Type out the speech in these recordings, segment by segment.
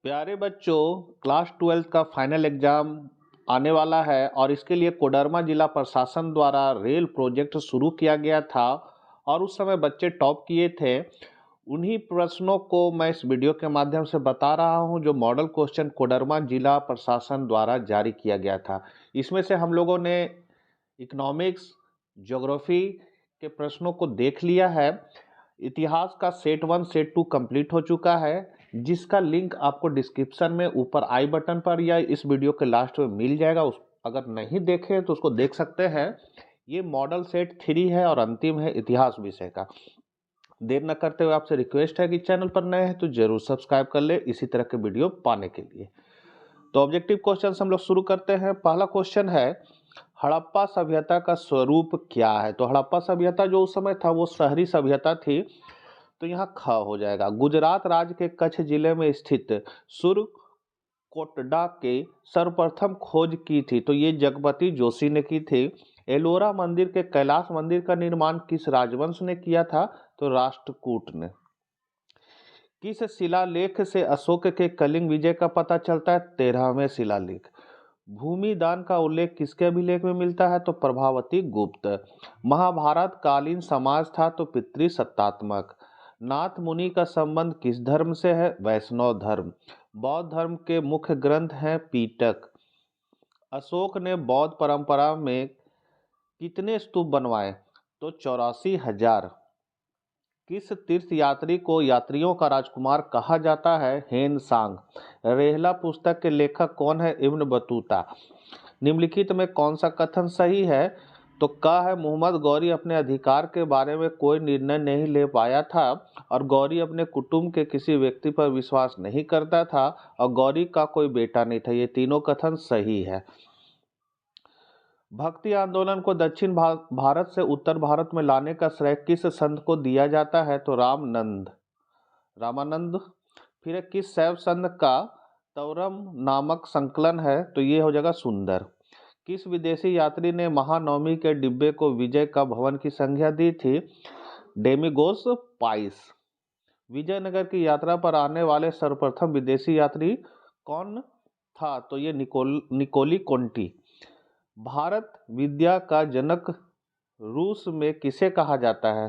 प्यारे बच्चों, क्लास 12 का फाइनल एग्जाम आने वाला है और इसके लिए कोडरमा जिला प्रशासन द्वारा रेल प्रोजेक्ट शुरू किया गया था और उस समय बच्चे टॉप किए थे। उन्हीं प्रश्नों को मैं इस वीडियो के माध्यम से बता रहा हूं जो मॉडल क्वेश्चन कोडरमा जिला प्रशासन द्वारा जारी किया गया था। इसमें से हम लोगों ने इकोनॉमिक्स, ज्योग्राफी के प्रश्नों को देख लिया है। इतिहास का सेट 1 सेट 2 कंप्लीट हो चुका है, जिसका लिंक आपको डिस्क्रिप्शन में ऊपर आई बटन पर या इस वीडियो के लास्ट में मिल जाएगा। उस अगर नहीं देखे तो उसको देख सकते हैं। ये मॉडल सेट 3 है और अंतिम है इतिहास विषय का। देर न करते हुए आपसे रिक्वेस्ट है कि चैनल पर नए हैं तो जरूर सब्सक्राइब कर ले इसी तरह के वीडियो पाने के लिए। तो ऑब्जेक्टिव क्वेश्चन हम लोग शुरू करते हैं। पहला क्वेश्चन है, हड़प्पा सभ्यता का स्वरूप क्या है? तो हड़प्पा सभ्यता जो उस समय था वो शहरी सभ्यता थी, तो यहाँ ख हो जाएगा। गुजरात राज्य के कच्छ जिले में स्थित सुरकोटडा के सर्वप्रथम खोज की थी, तो ये जगपति जोशी ने की थी। एलोरा मंदिर के कैलाश मंदिर का निर्माण किस राजवंश ने किया था? तो राष्ट्रकूट ने। किस शिलालेख से अशोक के कलिंग विजय का पता चलता है? 13वें शिलालेख। भूमि दान का उल्लेख किसके अभिलेख में मिलता है? तो प्रभावती गुप्त। महाभारत कालीन समाज था, तो पितृसत्तात्मक। नाथ मुनि का संबंध किस धर्म से है? वैष्णव धर्म। बौद्ध धर्म के मुख्य ग्रंथ हैं पीटक। अशोक ने बौद्ध परंपरा में कितने स्तूप बनवाए? तो 84,000। किस तीर्थ यात्री को यात्रियों का राजकुमार कहा जाता है? हेन सांग। रेहला पुस्तक के लेखक कौन है? Ibn Battuta. निम्नलिखित में कौन सा कथन सही है? तो क है, मोहम्मद गौरी अपने अधिकार के बारे में कोई निर्णय नहीं ले पाया था और गौरी अपने कुटुंब के किसी व्यक्ति पर विश्वास नहीं करता था और गौरी का कोई बेटा नहीं था। ये तीनों कथन सही है। भक्ति आंदोलन को दक्षिण भारत से उत्तर भारत में लाने का श्रेय किस संत को दिया जाता है? तो रामानंद। फिर किस शैव संत का तवरम नामक संकलन है? तो ये हो जाएगा सुंदर। किस विदेशी यात्री ने महानवमी के डिब्बे को विजय का भवन की संज्ञा दी थी? डेमिगोस पाइस। विजयनगर की यात्रा पर आने वाले सर्वप्रथम विदेशी यात्री कौन था? तो ये निकोली कोंटी। भारत विद्या का जनक रूस में किसे कहा जाता है?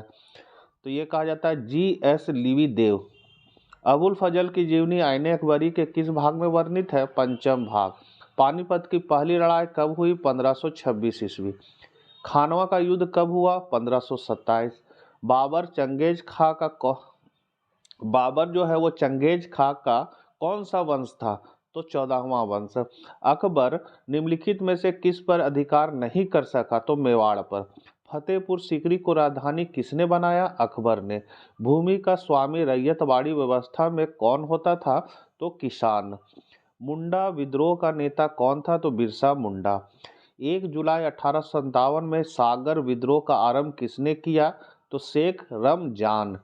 तो ये कहा जाता है G.S. लिवी देव। अबुल फजल की जीवनी आईने अकबरी के किस भाग में वर्णित है? पंचम भाग। पानीपत की पहली लड़ाई कब हुई? 1526 ईस्वी। खानवा का युद्ध कब हुआ? 1527। बाबर जो है वो चंगेज खा का कौन सा वंश था? तो 14वां वंश। अकबर निम्नलिखित में से किस पर अधिकार नहीं कर सका? तो मेवाड़ पर। फतेहपुर सीकरी को राजधानी किसने बनाया? अकबर ने। भूमि का स्वामी रैयतवाड़ी व्यवस्था में कौन होता था? तो किसान। मुंडा विद्रोह का नेता कौन था? तो बिरसा मुंडा। 1 जुलाई 1857 में सागर विद्रोह का आरंभ किसने किया? तो शेख रमजान।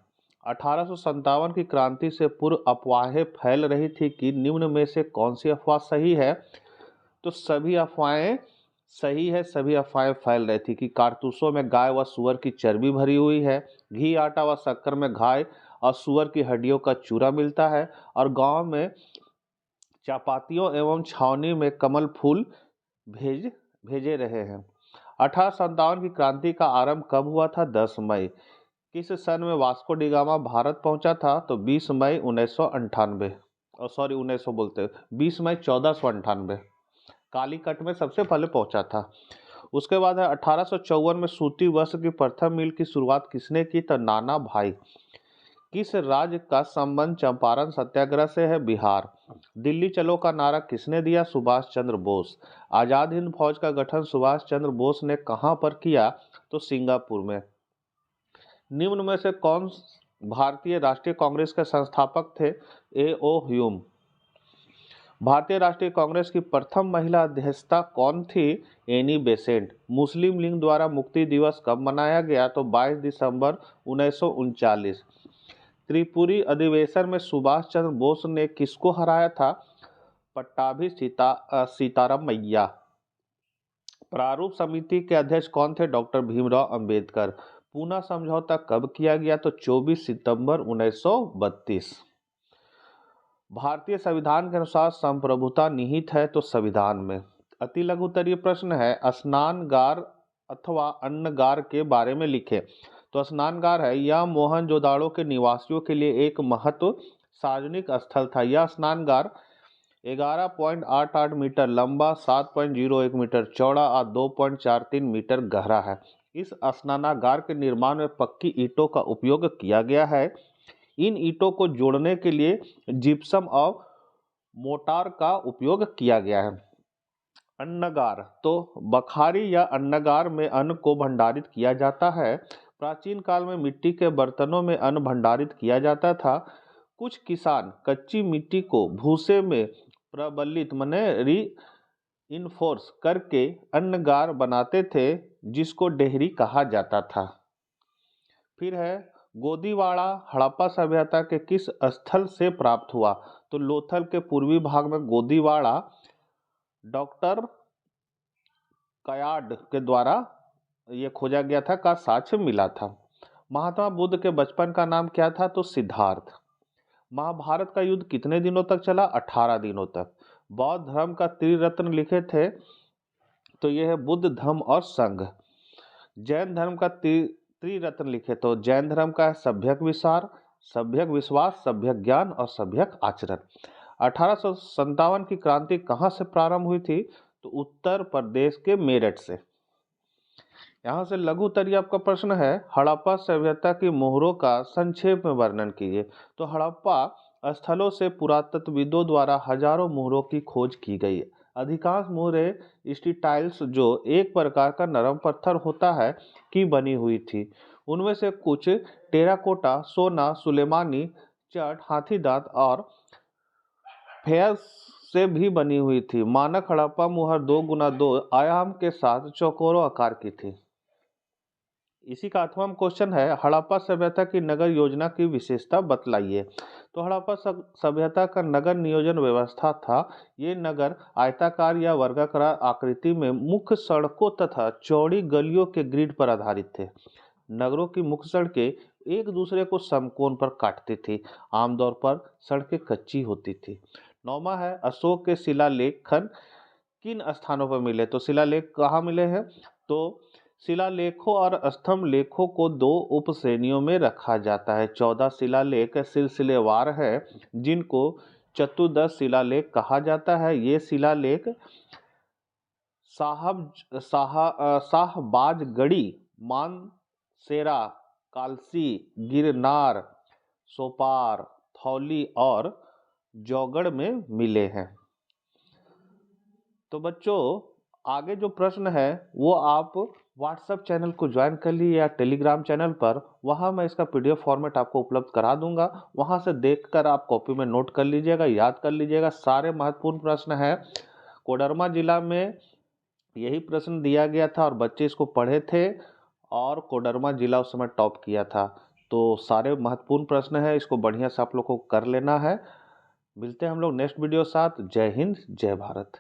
1857 की क्रांति से पूर्व अफवाहें फैल रही थी कि निम्न में से कौन सी अफवाह सही है? तो सभी अफवाहें सही है। सभी अफवाहें फैल रही थी कि कारतूसों में गाय व सुअर की चर्बी भरी हुई है, घी, आटा व शक्कर में गाय और सुअर की हड्डियों का चूरा मिलता है और गांव में चापातियों एवं छावनी में कमल फूल भेजे रहे हैं। 1857 की क्रांति का आरंभ कब हुआ था? 10 मई। किस सन में वास्को डी गामा भारत पहुंचा था? तो 20 मई 1998। और सॉरी 1900 बोलते 20 मई 1498। कालीकट में सबसे पहले पहुंचा था। उसके बाद है 1854 में सूती वस्त्र की प्रथम मिल की शुरुआत किसने की? तो नाना भाई। किस राज्य का संबंध चंपारण सत्याग्रह से है? बिहार। दिल्ली चलो का नारा किसने दिया? सुभाष चंद्र बोस। आजाद हिंद फौज का गठन सुभाष चंद्र बोस ने कहां पर किया? तो सिंगापुर में। निम्न में से कौन भारतीय राष्ट्रीय कांग्रेस के संस्थापक थे? A.O. ह्यूम। भारतीय राष्ट्रीय कांग्रेस की प्रथम महिला अध्यक्षता कौन थी? Annie Besant. मुस्लिम लीग द्वारा मुक्ति दिवस कब मनाया गया? तो 22 दिसंबर 1939। त्रिपुरी अधिवेशन में सुभाष चंद्र बोस ने किसको हराया था? पट्टाभी सीताराम मैया। प्रारूप समिति के अध्यक्ष कौन थे? डॉक्टर भीमराव अंबेडकर। पूना समझौता कब किया गया? तो 24 सितंबर 1932। भारतीय संविधान के अनुसार संप्रभुता निहित है तो संविधान में। अति लघु उत्तरीय प्रश्न है, स्नानगार अथवा अन्नगार के बारे में लिखे। तो स्नानगार है, यह मोहनजोदाड़ो के निवासियों के लिए एक महत्व सार्वजनिक स्थल था। यह स्नानगार 11.88 मीटर लंबा, 7.01 मीटर चौड़ा और 2.43 मीटर गहरा है। इस स्नानागार के निर्माण में पक्की ईंटों का उपयोग किया गया है। इन ईंटों को जोड़ने के लिए जिप्सम और मोटार का उपयोग किया गया है। अन्नगार, तो बखारी या अन्नगार में अन्न को भंडारित किया जाता है। प्राचीन काल में मिट्टी के बर्तनों में अन्न भंडारित किया जाता था। कुछ किसान कच्ची मिट्टी को भूसे में प्रबलित माने रीइंफोर्स करके अन्नगार बनाते थे, जिसको डेहरी कहा जाता था। फिर है, गोदीवाड़ा हड़प्पा सभ्यता के किस स्थल से प्राप्त हुआ? तो लोथल के पूर्वी भाग में गोदीवाड़ा डॉक्टर कयाड के द्वारा ये खोजा गया था का साक्ष्य मिला था। महात्मा बुद्ध के बचपन का नाम क्या था? तो सिद्धार्थ। महाभारत का युद्ध कितने दिनों तक चला? 18 दिनों तक। बौद्ध धर्म का त्रिरत्न लिखे थे, तो यह है बुद्ध, धम्म और संघ। जैन धर्म का त्रिरत्न लिखे, तो जैन धर्म का है सभ्यक विचार, सभ्यक विश्वास, सभ्यक ज्ञान और सभ्यक आचरण। 1857 की क्रांति कहाँ से प्रारंभ हुई थी? तो उत्तर प्रदेश के मेरठ से। यहाँ से लघु उत्तरीय आपका प्रश्न है, हड़प्पा सभ्यता की मोहरों का संक्षेप में वर्णन कीजिए। तो हड़प्पा स्थलों से पुरातत्वविदों द्वारा हजारों मोहरों की खोज की गई। अधिकांश मोहरें स्टीटाइल्स, जो एक प्रकार का नरम पत्थर होता है, की बनी हुई थी। उनमें से कुछ टेराकोटा, सोना, सुलेमानी, चट, हाथी दांत और फेयस से भी बनी हुई थी। मानक हड़प्पा मोहर 2x2 आयाम के साथ चौकोरों आकार की थी। इसी का 8वां क्वेश्चन है, हड़प्पा सभ्यता की नगर योजना की विशेषता बतलाइए। तो हड़प्पा सभ्यता का नगर नियोजन व्यवस्था था। ये नगर आयताकार या वर्गाकार आकृति में मुख्य सड़कों तथा चौड़ी गलियों के ग्रिड पर आधारित थे। नगरों की मुख्य सड़कें एक दूसरे को समकोण पर काटती थी। आमतौर पर सड़कें कच्ची होती थी। 9वां है, अशोक के शिलालेखन किन स्थानों पर मिले? तो शिलालेख कहाँ मिले हैं? तो शिलालेखों और स्तंभ लेखों को 2 उप श्रेणियों में रखा जाता है। 14 शिलालेख सिलसिलेवार है, जिनको चतुर्दश शिलालेख कहा जाता है। ये शिलालेख शाहबाजगढ़ी, मानसेरा, कालसी, गिरनार, सोपार, थौली और जौगढ़ में मिले हैं। तो बच्चों, आगे जो प्रश्न है वो आप व्हाट्सएप चैनल को ज्वाइन कर लीजिए या टेलीग्राम चैनल पर। वहाँ मैं इसका PDF फॉर्मेट आपको उपलब्ध करा दूंगा। वहाँ से देखकर आप कॉपी में नोट कर लीजिएगा, याद कर लीजिएगा। सारे महत्वपूर्ण प्रश्न हैं। कोडरमा जिला में यही प्रश्न दिया गया था और बच्चे इसको पढ़े थे और कोडरमा जिला उस समय टॉप किया था। तो सारे महत्वपूर्ण प्रश्न है, इसको बढ़िया से आप लोग को कर लेना है। मिलते हैं हम लोग नेक्स्ट वीडियो साथ। जय हिंद, जय भारत।